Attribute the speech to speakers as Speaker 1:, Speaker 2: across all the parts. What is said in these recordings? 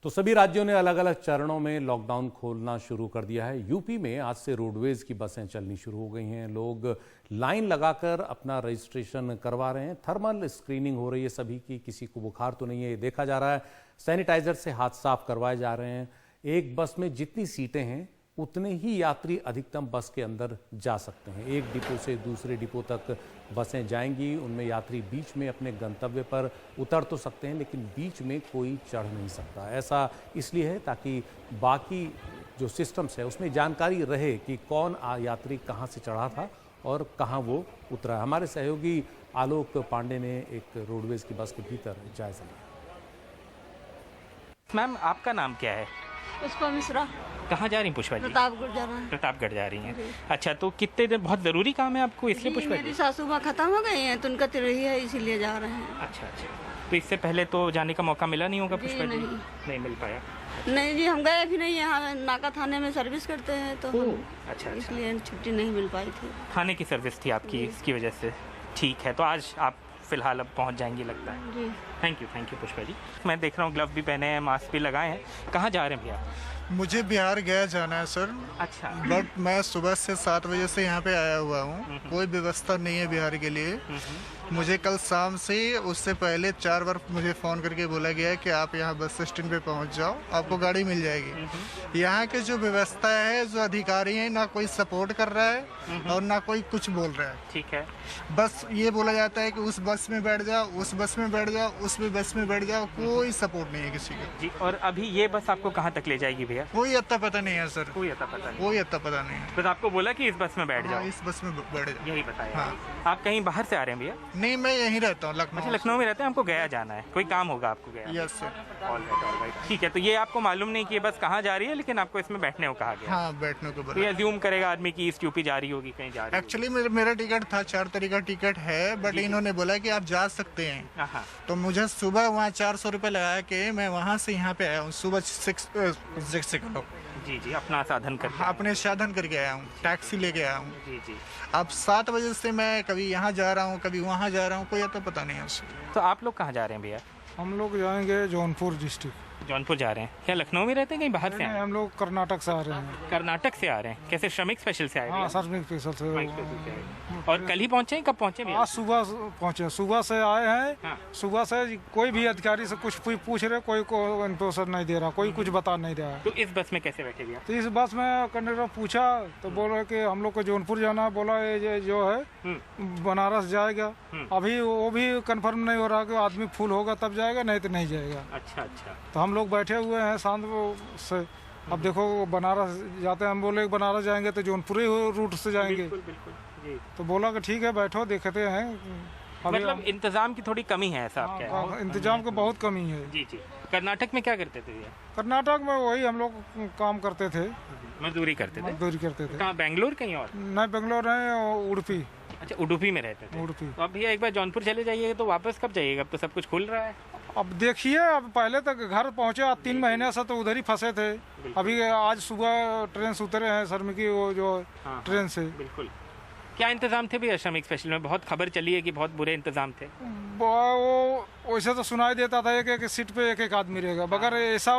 Speaker 1: तो सभी राज्यों ने अलग अलग चरणों में लॉकडाउन खोलना शुरू कर दिया है। यूपी में आज से रोडवेज की बसें चलनी शुरू हो गई हैं। लोग लाइन लगाकर अपना रजिस्ट्रेशन करवा रहे हैं। थर्मल स्क्रीनिंग हो रही है सभी की, किसी को बुखार तो नहीं है ये देखा जा रहा है। सैनिटाइजर से हाथ साफ करवाए जा रहे हैं। एक बस में जितनी सीटें हैं उतने ही यात्री अधिकतम बस के अंदर जा सकते हैं। एक डिपो से दूसरे डिपो तक बसें जाएंगी। उनमें यात्री बीच में अपने गंतव्य पर उतर तो सकते हैं, लेकिन बीच में कोई चढ़ नहीं सकता। ऐसा इसलिए है ताकि बाकी जो सिस्टम्स है उसमें जानकारी रहे कि कौन यात्री कहाँ से चढ़ा था और कहाँ वो उतरा। हमारे सहयोगी आलोक पांडे ने एक रोडवेज की बस के भीतर जायजा लिया।
Speaker 2: मैम, आपका नाम क्या है?
Speaker 3: पुष्पा मिश्रा।
Speaker 2: कहाँ जा रही हैं पुष्पा जी?
Speaker 3: प्रतापगढ़ जा रहा है।
Speaker 2: प्रतापगढ़ जा रही हैं। अच्छा, तो कितने दिन, बहुत ज़रूरी काम है आपको इसलिए पुष्पा जी?
Speaker 3: मेरी सासू माँ खत्म हो गई हैं तो उनका तिरही है, इसीलिए जा रहे हैं।
Speaker 2: अच्छा, तो इससे पहले तो जाने का मौका मिला नहीं होगा पुष्पा जी? नहीं मिल पाया।
Speaker 3: नहीं जी, हम गए भी नहीं, यहाँ नाका थाने में सर्विस करते हैं तो
Speaker 2: अच्छा,
Speaker 3: इसलिए छुट्टी नहीं मिल पाई थी।
Speaker 2: थाने की सर्विस थी आपकी, इसकी वजह से। ठीक है, तो आज आप फिलहाल अब पहुंच जाएंगी लगता है
Speaker 3: जी।
Speaker 2: Thank you Pushpa ji. मैं देख रहा हूँ ग्लव भी पहने हैं, मास्क भी लगाए हैं। कहाँ जा रहे हैं भैया?
Speaker 4: मुझे बिहार गया जाना है सर।
Speaker 2: अच्छा।
Speaker 4: बट मैं सुबह से 7 बजे से यहाँ पे आया हुआ हूँ। कोई व्यवस्था नहीं है बिहार के लिए। मुझे कल शाम से, उससे पहले 4 बार मुझे फ़ोन करके बोला गया है कि आप यहाँ बस स्टैंड पे पहुँच जाओ, आपको गाड़ी मिल जाएगी। यहाँ के जो व्यवस्था है, जो अधिकारी हैं, ना कोई सपोर्ट कर रहा है और ना कोई कुछ बोल रहा है।
Speaker 2: ठीक है।
Speaker 4: बस ये बोला जाता है कि उस बस में बैठ जाओ, उस बस में बैठ जाओ, उस बस में बैठ जाओ। कोई सपोर्ट नहीं है किसी का
Speaker 2: जी। और अभी ये बस आपको कहाँ तक ले जाएगी भैया?
Speaker 4: कोई अता पता नहीं है सर।
Speaker 2: कोई अता पता नहीं?
Speaker 4: कोई अता पता नहीं है।
Speaker 2: बस आपको बोला कि इस बस में बैठ जाओ।
Speaker 4: इस बस में बैठ जाओ,
Speaker 2: यही बताया।
Speaker 4: हाँ।
Speaker 2: आप कहीं बाहर से आ रहे हैं भैया?
Speaker 4: नहीं, मैं यहीं रहता हूँ, लखनऊ।
Speaker 2: अच्छा, लखनऊ में रहते हैं। हमको गया जाना है, कोई काम होगा आपको गया?
Speaker 4: Yes sir.
Speaker 2: All right. ठीक है, तो ये आपको मालूम नहीं कि ये बस कहाँ जा रही है, लेकिन आपको इसमें बैठने को कहा गया।
Speaker 4: हाँ, बैठने को
Speaker 2: तो
Speaker 4: बोला।
Speaker 2: ये अज्यूम करेगा आदमी कि ईस्ट यूपी जा रही होगी, कहीं जा रही
Speaker 4: एक्चुअली मेरा टिकट था, 4 तारीख का टिकट है, बट इन्होंने बोला कि आप जा सकते हैं। तो मुझे सुबह वहाँ 400 रुपये लगा के मैं वहाँ से यहाँ पे आया हूँ सुबह 6 o'clock।
Speaker 2: जी, अपना साधन करके।
Speaker 4: अपने साधन करके आया हूँ, टैक्सी लेके आया हूँ।
Speaker 2: जी।
Speaker 4: अब 7 बजे से मैं कभी यहाँ जा रहा हूँ, कभी वहाँ जा रहा हूँ, कोई तो पता नहीं है उससे।
Speaker 2: तो आप लोग कहाँ जा रहे हैं भैया?
Speaker 5: हम लोग जाएंगे जौनपुर डिस्ट्रिक्ट।
Speaker 2: जौनपुर जा रहे हैं? क्या लखनऊ में रहते हैं, कहीं बाहर से आए?
Speaker 5: हम लोग कर्नाटक से आ रहे हैं।
Speaker 2: कर्नाटक से आ रहे हैं? कैसे, श्रमिक स्पेशल से आए?
Speaker 5: हाँ, श्रमिक स्पेशल से।
Speaker 2: और कल ही पहुंचे हैं? कब पहुंचे भैया?
Speaker 5: आज सुबह पहुंचे, सुबह से आए हैं।
Speaker 2: हाँ।
Speaker 5: सुबह से कोई भी अधिकारी से कुछ पूछ रहे, कोई को इन्फॉर्मेशन नहीं दे रहा, कोई कुछ बता नहीं रहा है।
Speaker 2: तो इस बस में कैसे बैठे भैया?
Speaker 5: तो इस बस में कंडक्टर पूछा तो बोल रहे कि हम लोग को जौनपुर जाना है। बोला ये जो है बनारस जाएगा। अभी वो भी कंफर्म नहीं हो रहा कि आदमी फुल होगा तब जाएगा, नहीं तो नहीं जाएगा।
Speaker 2: अच्छा।
Speaker 5: तो हम लोग बैठे हुए हैं शांत से। अब देखो बनारस जाते हैं, हम बोले बनारस जाएंगे तो जौनपुर रूट से जाएंगे।
Speaker 2: बिल्कुल जी।
Speaker 5: तो बोला कि ठीक है बैठो, देखते हैं।
Speaker 2: मतलब इंतजाम की थोड़ी कमी है, ऐसा आप कह रहे हैं?
Speaker 5: इंतजाम की बहुत कमी है।
Speaker 2: जी। कर्नाटक में क्या करते थे भैया?
Speaker 5: कर्नाटक में वही हम लोग काम करते थे,
Speaker 2: मजदूरी करते थे।
Speaker 5: थे।
Speaker 2: कहाँ, बेंगलोर कहीं और?
Speaker 5: नहीं, बेंगलोर है, उडुपी।
Speaker 2: अच्छा, उडुपी में रहते थे।
Speaker 5: उडुपी।
Speaker 2: तो अब भैया एक बार जौनपुर चले जाइए तो वापस कब जाइएगा? अब तो सब कुछ खुल रहा है।
Speaker 5: अब देखिए, अब पहले तक घर पहुंचे, 3 महीने से तो उधर ही फंसे थे। अभी आज सुबह ट्रेन से उतरे हैं श्रमिकी, वो जो ट्रेन से।
Speaker 2: बिल्कुल। क्या इंतजाम थे भैया श्रमिक स्पेशल में? बहुत खबर चली है कि बहुत बुरे इंतजाम थे।
Speaker 5: वो वैसे तो सुनाई देता था एक सीट पे एक आदमी रहेगा, मगर ऐसा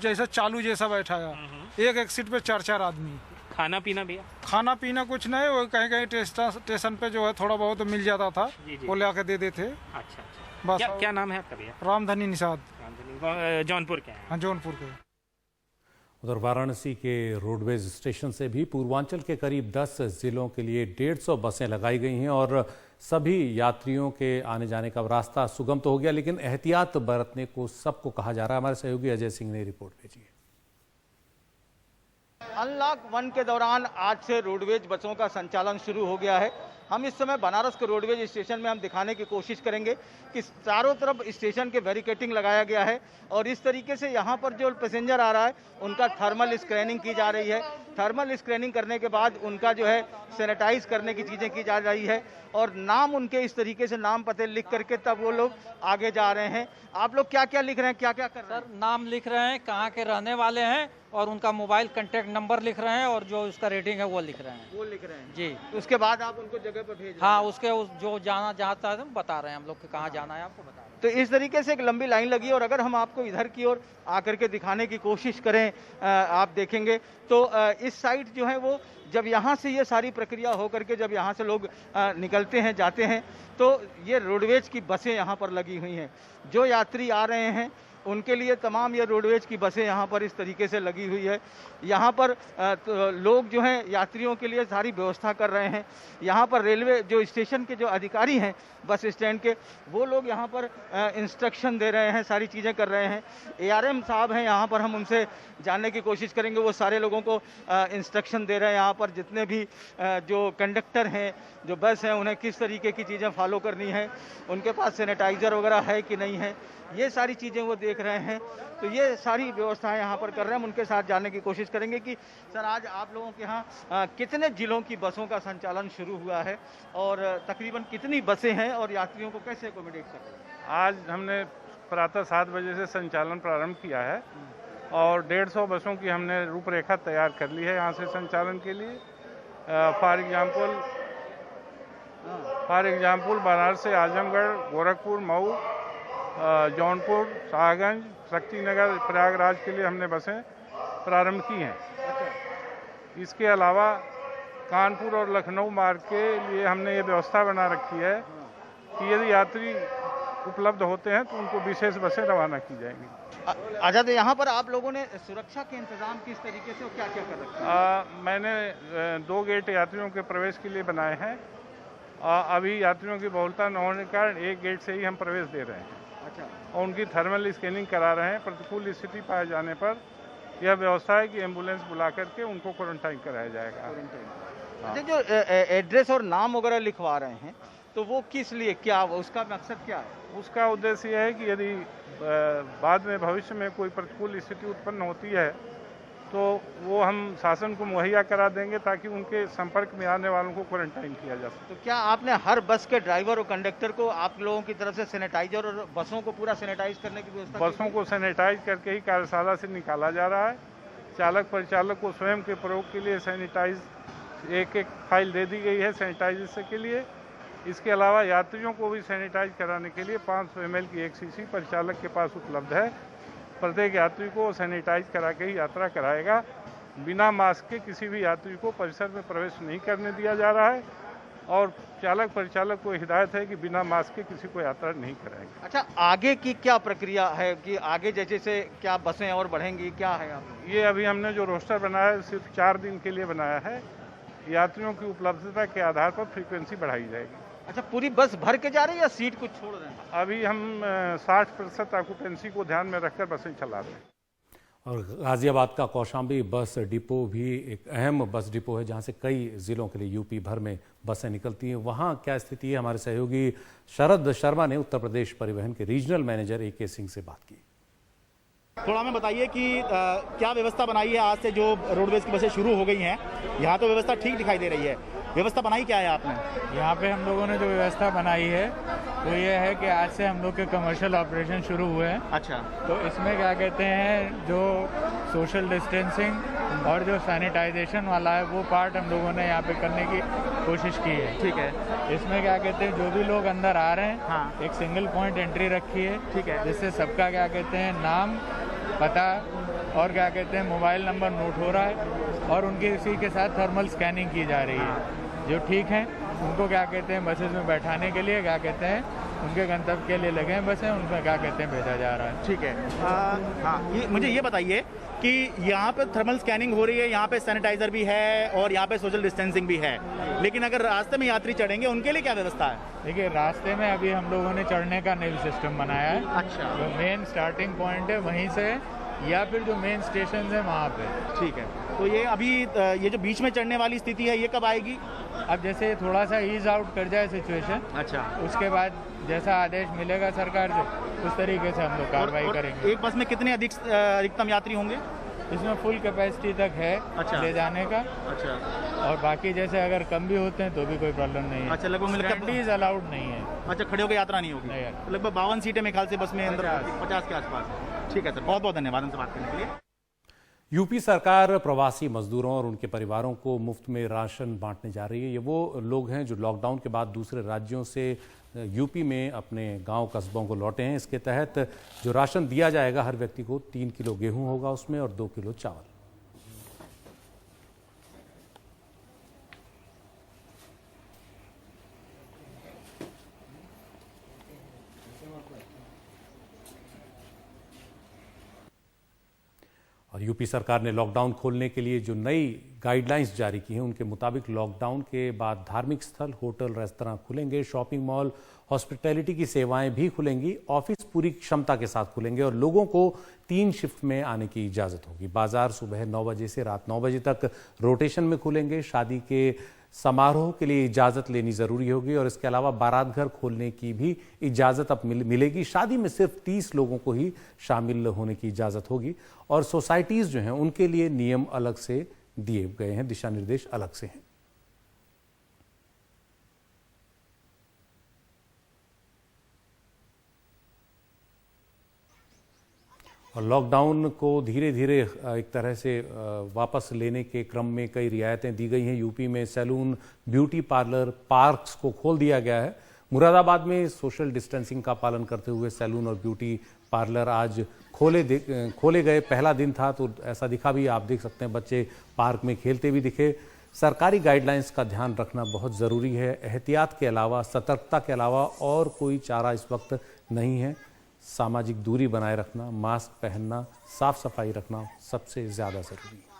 Speaker 5: जैसा चालू जैसा बैठा है, एक सीट पे 4 आदमी।
Speaker 2: खाना पीना भैया?
Speaker 5: खाना पीना कुछ नहीं, वो कहीं स्टेशन पे जो है थोड़ा बहुत मिल जाता था, वो ले आके दे देते।
Speaker 2: अच्छा।
Speaker 5: बस।
Speaker 2: क्या नाम है आपका भैया?
Speaker 5: रामधनी निषाद।
Speaker 2: जौनपुर के हैं?
Speaker 5: हाँ, जौनपुर के।
Speaker 1: उधर वाराणसी के रोडवेज स्टेशन से भी पूर्वांचल के करीब 10 जिलों के लिए 150 बसें लगाई गई हैं और सभी यात्रियों के आने जाने का रास्ता सुगम तो हो गया, लेकिन एहतियात बरतने को सबको कहा जा रहा है। हमारे सहयोगी अजय सिंह ने रिपोर्ट भेजी है।
Speaker 6: अनलॉक 1 के दौरान आज से रोडवेज बसों का संचालन शुरू हो गया है। हम इस समय बनारस के रोडवेज स्टेशन में हम दिखाने की कोशिश करेंगे कि चारों तरफ स्टेशन के बैरिकेटिंग लगाया गया है और इस तरीके से यहाँ पर जो पैसेंजर आ रहा है उनका थर्मल स्क्रीनिंग की जा रही है। थर्मल स्क्रीनिंग करने के बाद उनका जो है सैनिटाइज करने की चीज़ें की जा रही है और नाम उनके इस तरीके से नाम पते लिख करके तब वो लोग आगे जा रहे हैं। आप लोग क्या क्या लिख रहे हैं, क्या क्या कर रहे हैं?
Speaker 7: सर, नाम लिख रहे हैं, कहाँ के रहने वाले हैं और उनका मोबाइल कांटेक्ट नंबर लिख रहे हैं और जो उसका रेटिंग है वो लिख रहे हैं।
Speaker 6: वो लिख रहे हैं
Speaker 7: जी।
Speaker 6: उसके बाद आप उनको जगह पर भेज रहे हैं?
Speaker 7: हाँ, उसके जो जाना चाहता है हम बता रहे हैं, हम लोग के कहाँ जाना है आपको बता रहे हैं।
Speaker 6: तो इस तरीके से एक लंबी लाइन लगी है। और अगर हम आपको इधर की ओर आकर के दिखाने की कोशिश करें, आप देखेंगे तो इस साइड जो है वो जब यहाँ से ये सारी प्रक्रिया हो करके जब यहाँ से लोग निकलते हैं जाते हैं तो ये रोडवेज की बसें यहाँ पर लगी हुई हैं। जो यात्री आ रहे हैं उनके लिए तमाम ये रोडवेज की बसें यहाँ पर इस तरीके से लगी हुई है। यहाँ पर तो लोग जो हैं यात्रियों के लिए सारी व्यवस्था कर रहे हैं। यहाँ पर रेलवे जो स्टेशन के जो अधिकारी हैं बस स्टैंड के, वो लोग यहाँ पर इंस्ट्रक्शन दे रहे हैं, सारी चीज़ें कर रहे हैं। ARM साहब हैं यहाँ पर, हम उनसे जानने की कोशिश करेंगे। वो सारे लोगों को इंस्ट्रक्शन दे रहे हैं यहाँ पर, जितने भी जो कंडक्टर हैं, जो बस हैं, उन्हें किस तरीके की चीज़ें फॉलो करनी है, उनके पास सैनिटाइज़र वगैरह है कि नहीं है, ये सारी चीज़ें वो देख रहे हैं। तो ये सारी व्यवस्थाएं यहाँ पर कर रहे हैं। हम उनके साथ जानने की कोशिश करेंगे कि सर आज आप लोगों के यहाँ कितने जिलों की बसों का संचालन शुरू हुआ है और तकरीबन कितनी बसें हैं और यात्रियों को कैसे एकोमोडेट कर रहे हैं?
Speaker 8: आज हमने प्रातः 7 बजे से संचालन प्रारंभ किया है और 150 बसों की हमने रूपरेखा तैयार कर ली है यहाँ से संचालन के लिए। फॉर एग्जाम्पल बनारस से आजमगढ़, गोरखपुर, मऊ, जौनपुर, शाहगंज, शक्तिनगर, प्रयागराज के लिए हमने बसें प्रारंभ की हैं। इसके अलावा कानपुर और लखनऊ मार्ग के लिए हमने ये व्यवस्था बना रखी है कि यदि यात्री उपलब्ध होते हैं तो उनको विशेष बसें रवाना की जाएंगी।
Speaker 6: आजाद, यहाँ पर आप लोगों ने सुरक्षा के इंतजाम किस तरीके से और क्या क्या कर रखा है?
Speaker 8: मैंने 2 गेट यात्रियों के प्रवेश के लिए बनाए हैं। अभी यात्रियों की बहुलता न होने के कारण एक गेट से ही हम प्रवेश दे रहे हैं।
Speaker 6: अच्छा।
Speaker 8: और उनकी थर्मल स्कैनिंग करा रहे हैं। प्रतिकूल स्थिति पाए जाने पर यह व्यवस्था है कि एम्बुलेंस बुला करके उनको क्वारंटाइन कराया जाएगा।
Speaker 6: अच्छा, जो एड्रेस और नाम वगैरह लिखवा रहे हैं तो वो किस लिए, क्या उसका मकसद क्या है?
Speaker 8: उसका उद्देश्य यह है कि यदि बाद में भविष्य में कोई प्रतिकूल स्थिति उत्पन्न होती है तो वो हम शासन को मुहैया करा देंगे ताकि उनके संपर्क में आने वालों को क्वारंटाइन किया जा सके।
Speaker 6: तो क्या आपने हर बस के ड्राइवर और कंडक्टर को आप लोगों की तरफ से सैनिटाइजर और बसों को पूरा सैनिटाइज करने की व्यवस्था?
Speaker 8: बसों को सैनिटाइज करके ही कार्यशाला से निकाला जा रहा है। चालक परिचालक को स्वयं के प्रयोग के लिए सैनिटाइज एक फाइल दे दी गई है सैनिटाइजेशन के लिए। इसके अलावा यात्रियों को भी सैनिटाइज कराने के लिए 500 ml की एक शीशी परिचालक के पास उपलब्ध है। प्रत्येक यात्री को सैनिटाइज करा के ही यात्रा कराएगा। बिना मास्क के किसी भी यात्री को परिसर में प्रवेश नहीं करने दिया जा रहा है और चालक परिचालक को हिदायत है कि बिना मास्क के किसी को यात्रा नहीं कराएंगे।
Speaker 6: अच्छा, आगे की क्या प्रक्रिया है कि आगे जैसे से क्या बसें और बढ़ेंगी, क्या है? आप
Speaker 8: ये अभी हमने जो रोस्टर बनाया है सिर्फ 4 दिन के लिए बनाया है। यात्रियों की उपलब्धता के आधार पर फ्रीक्वेंसी बढ़ाई जाएगी।
Speaker 6: अच्छा, पूरी बस भर के जा रही है या सीट कुछ छोड़ रहे हैं?
Speaker 8: अभी हम 60% ऑक्यूपेंसी को ध्यान में रखकर बसें चला रहे हैं।
Speaker 1: और गाजियाबाद का कौशाम्बी बस डिपो भी एक अहम बस डिपो है जहां से कई जिलों के लिए यूपी भर में बसें निकलती हैं। वहां क्या स्थिति है, हमारे सहयोगी शरद शर्मा ने उत्तर प्रदेश परिवहन के रीजनल मैनेजर AK सिंह से बात की।
Speaker 9: थोड़ा हमें बताइए कि क्या व्यवस्था बनाई है आज से जो रोडवेज की बसें शुरू हो गई हैं। यहाँ तो व्यवस्था ठीक दिखाई दे रही है, व्यवस्था बनाई क्या है आपने?
Speaker 10: यहाँ पे हम लोगों ने जो व्यवस्था बनाई है वो ये है कि आज से हम लोग के कमर्शियल ऑपरेशन शुरू हुए हैं।
Speaker 9: अच्छा।
Speaker 10: तो इसमें क्या कहते हैं, जो सोशल डिस्टेंसिंग और जो सैनिटाइजेशन वाला है वो पार्ट हम लोगों ने यहाँ पे करने की कोशिश की है।
Speaker 9: ठीक है।
Speaker 10: इसमें क्या कहते हैं, जो भी लोग अंदर आ रहे हैं,
Speaker 9: हाँ।
Speaker 10: एक सिंगल पॉइंट एंट्री रखी है।
Speaker 9: ठीक है।
Speaker 10: जिससे सबका क्या कहते हैं नाम, पता और क्या कहते हैं मोबाइल नंबर नोट हो रहा है और उनकी इसी के साथ थर्मल स्कैनिंग की जा रही है। जो ठीक हैं उनको क्या कहते हैं बसेस में बैठाने के लिए क्या कहते हैं उनके गंतव्य के लिए लगे हैं बसें, उनमें क्या कहते हैं भेजा जा रहा है।
Speaker 9: ठीक है। हाँ, मुझे ये बताइए कि यहाँ पे थर्मल स्कैनिंग हो रही है, यहाँ पे सैनिटाइजर भी है और यहाँ पे सोशल डिस्टेंसिंग भी है, लेकिन अगर रास्ते में यात्री चढ़ेंगे उनके लिए क्या व्यवस्था है?
Speaker 10: देखिए, रास्ते में अभी हम लोगों ने चढ़ने का नया सिस्टम बनाया है।
Speaker 9: अच्छा।
Speaker 10: जो मेन स्टार्टिंग पॉइंट है वहीं से या फिर जो मेन स्टेशन है वहाँ पे।
Speaker 9: ठीक है। तो ये अभी ये जो बीच में चढ़ने वाली स्थिति है ये कब आएगी?
Speaker 10: अब जैसे थोड़ा सा ईज आउट कर जाए सिचुएशन,
Speaker 9: अच्छा,
Speaker 10: उसके बाद जैसा आदेश मिलेगा सरकार से उस तरीके से हम लोग कार्रवाई करेंगे।
Speaker 9: एक बस में कितने अधिकतम यात्री होंगे?
Speaker 10: इसमें फुल कैपेसिटी तक है।
Speaker 9: अच्छा।
Speaker 10: ले जाने का।
Speaker 9: अच्छा।
Speaker 10: और बाकी जैसे अगर कम भी होते हैं तो भी कोई प्रॉब्लम नहीं है।
Speaker 9: अच्छा, लगभग
Speaker 10: स्टैंडीज अलाउड नहीं है।
Speaker 9: अच्छा, खड़े होकर यात्रा नहीं होगी?
Speaker 10: नहीं।
Speaker 9: लगभग 52 सीटें मेरे ख्याल से बस में अंदर 50 के आसपास। ठीक है सर, बहुत बहुत धन्यवाद हमसे बात करने के लिए।
Speaker 1: यूपी सरकार प्रवासी मजदूरों और उनके परिवारों को मुफ्त में राशन बांटने जा रही है। ये वो लोग हैं जो लॉकडाउन के बाद दूसरे राज्यों से यूपी में अपने गांव कस्बों को लौटे हैं। इसके तहत जो राशन दिया जाएगा, हर व्यक्ति को 3 किलो गेहूं होगा उसमें और 2 किलो चावल। और यूपी सरकार ने लॉकडाउन खोलने के लिए जो नई गाइडलाइंस जारी की हैं, उनके मुताबिक लॉकडाउन के बाद धार्मिक स्थल, होटल, रेस्तरां खुलेंगे, शॉपिंग मॉल, हॉस्पिटैलिटी की सेवाएं भी खुलेंगी, ऑफिस पूरी क्षमता के साथ खुलेंगे और लोगों को 3 शिफ्ट में आने की इजाजत होगी। बाजार सुबह 9 बजे से रात 9 बजे तक रोटेशन में खुलेंगे। शादी के समारोह के लिए इजाजत लेनी जरूरी होगी और इसके अलावा बारात घर खोलने की भी इजाजत अब मिलेगी। शादी में सिर्फ 30 लोगों को ही शामिल होने की इजाजत होगी और सोसाइटीज जो हैं उनके लिए नियम अलग से दिए गए हैं, दिशा निर्देश अलग से हैं। और लॉकडाउन को धीरे धीरे एक तरह से वापस लेने के क्रम में कई रियायतें दी गई हैं। यूपी में सैलून, ब्यूटी पार्लर, पार्क्स को खोल दिया गया है। मुरादाबाद में सोशल डिस्टेंसिंग का पालन करते हुए सैलून और ब्यूटी पार्लर आज खोले गए। पहला दिन था तो ऐसा दिखा भी, आप देख सकते हैं बच्चे पार्क में खेलते भी दिखे। सरकारी गाइडलाइंस का ध्यान रखना बहुत ज़रूरी है। एहतियात के अलावा, सतर्कता के अलावा और कोई चारा इस वक्त नहीं है। सामाजिक दूरी बनाए रखना, मास्क पहनना, साफ सफाई रखना सबसे ज़्यादा ज़रूरी है।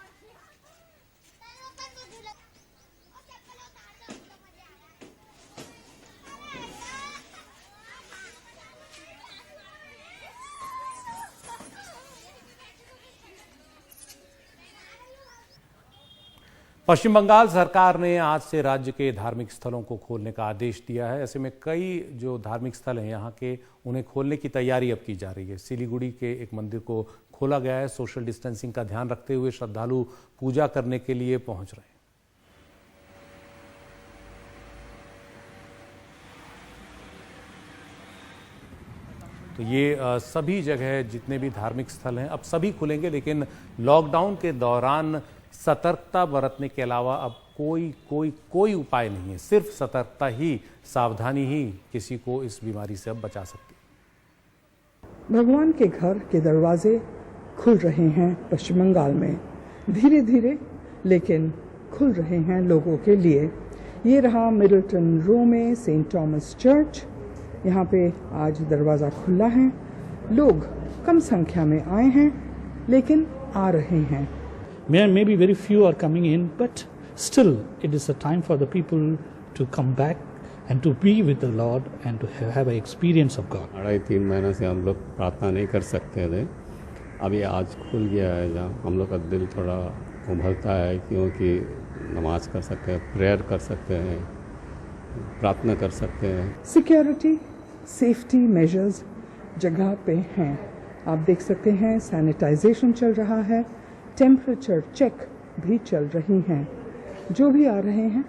Speaker 1: पश्चिम बंगाल सरकार ने आज से राज्य के धार्मिक स्थलों को खोलने का आदेश दिया है। ऐसे में कई जो धार्मिक स्थल हैं यहाँ के, उन्हें खोलने की तैयारी अब की जा रही है। सिलीगुड़ी के एक मंदिर को खोला गया है। सोशल डिस्टेंसिंग का ध्यान रखते हुए श्रद्धालु पूजा करने के लिए पहुंच रहे हैं। तो ये सभी जगह जितने भी धार्मिक स्थल हैं अब सभी खुलेंगे, लेकिन लॉकडाउन के दौरान सतर्कता बरतने के अलावा अब कोई उपाय नहीं है। सिर्फ सतर्कता ही, सावधानी ही किसी को इस बीमारी से अब बचा सकती है।
Speaker 11: भगवान के घर के दरवाजे खुल रहे हैं पश्चिम बंगाल में, धीरे धीरे लेकिन खुल रहे हैं लोगों के लिए। ये रहा मिडलटन रो में सेंट थॉमस चर्च। यहाँ पे आज दरवाज़ा खुला है। लोग कम संख्या में आए हैं लेकिन आ रहे हैं।
Speaker 12: Maybe very few are coming in, but still it is a time for the people to come back and to be with the Lord and to have an experience of God.
Speaker 13: 2.5-3 महीने से हम लोग प्रार्थना नहीं कर सकते थे। अभी आज खुल गया है, जहाँ हम लोग का दिल थोड़ा उभरता है क्योंकि नमाज कर सकते हैं, प्रेयर कर सकते हैं, प्रार्थना कर सकते हैं।
Speaker 11: सिक्योरिटी, सेफ्टी मेजर्स जगह पे हैं। आप देख सकते हैं सैनिटाइजेशन चल रहा है, टेम्परेचर चेक भी चल रही हैं। जो भी आ रहे हैं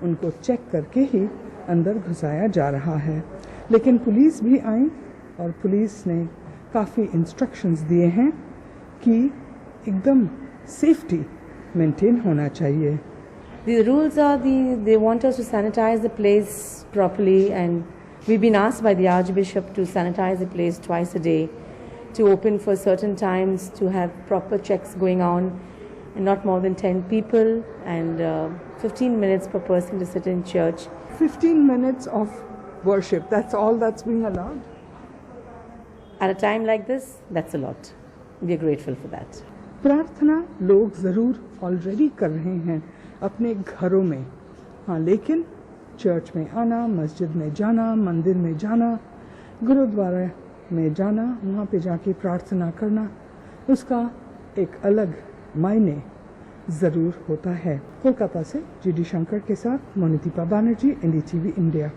Speaker 11: उनको चेक करके ही अंदर घुसाया जा रहा है। लेकिन पुलिस भी आई और पुलिस ने काफ़ी इंस्ट्रक्शंस दिए हैं कि एकदम सेफ्टी मेंटेन होना चाहिए।
Speaker 14: The rules are they want us to sanitize the place properly, and we've been asked by the Archbishop to sanitize the place twice a day, to open for certain times, to have proper checks going on, and not more than 10 people, and 15 minutes per person to sit in church.
Speaker 11: 15 minutes of worship, that's all that's being allowed?
Speaker 14: At a time like this, that's a lot. We are grateful for that.
Speaker 11: प्रार्थना लोग ज़रूर already कर रहे हैं अपने घरों में, हाँ, लेकिन चर्च में आना, मस्जिद में जाना, मंदिर में जाना, गुरुद्वारा में जाना, वहाँ पे जाके प्रार्थना करना, उसका एक अलग मायने ज़रूर होता है। कोलकाता से GD शंकर के साथ मोनिदीपा बनर्जी, NDTV इंडिया।